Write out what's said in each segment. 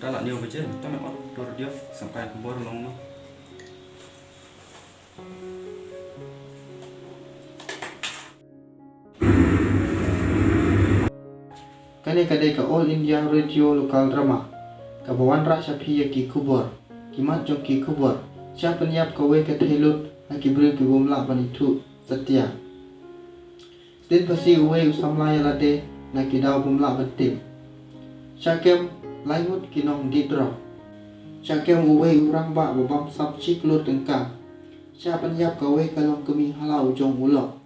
ta lại nhiều với chứ, ta mẹ bắt đồ điêu, sampai kubur long no. Kani kadai ka All India Radio Local Drama ka bawan rasa pia ki kubur kimat jong ki kubur siapa niap ka we ka thelut ha ki bru ki bumla banitu setia din pasi we usamla ya lade na ki daw bumla batim syakem laingut ki nong didro syakem we urang ba babam sap chik lut tengkang siapa niap ka we ka long kemi halau jong ulok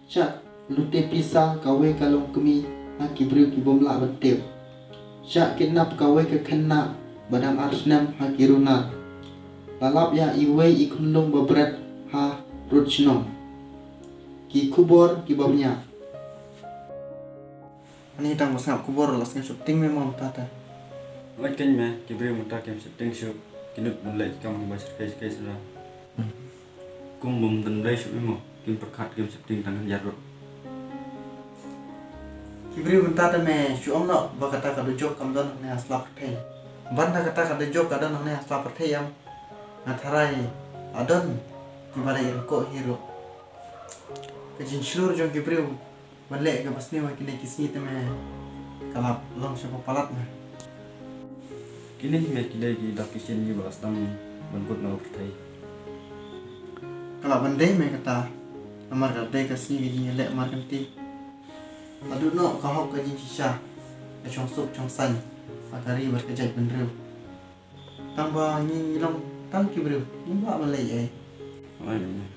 syak lute pisah ka we ka long kemi haki beri ki bomla betil syak kidnap kawe ke kena badam arsnam haki runal lalap ya iwe ikundung babret ha rutchnong ki kubor ki babnya ani tang masap kubor lasnya syuting memang tata Makin meh, kibri muta kem setting syuk, kinut mulai kam baca kes lah. Kum bum tendai syuk emo, kim perkat kem setting tangan jarut. Kibri bentar me syuong no bakata kadujok kam don ne asla perthei banda kata kadujok kadon ne asla perthei yam natharai adon kibara irko hero kejin shur jong kibri bale ke basni wa kine kisni te me kalap long syuko palat me Kini meh kidai ki dak kisin ni balas tam bangkut no pertai. kalap bandai me kata amar kadai kasni gi lek mar kanti adu no kahok ka jin sisa ka chong sup chong san agari berkejai benru tambah ni long tang kibru ni ba malai ai Ai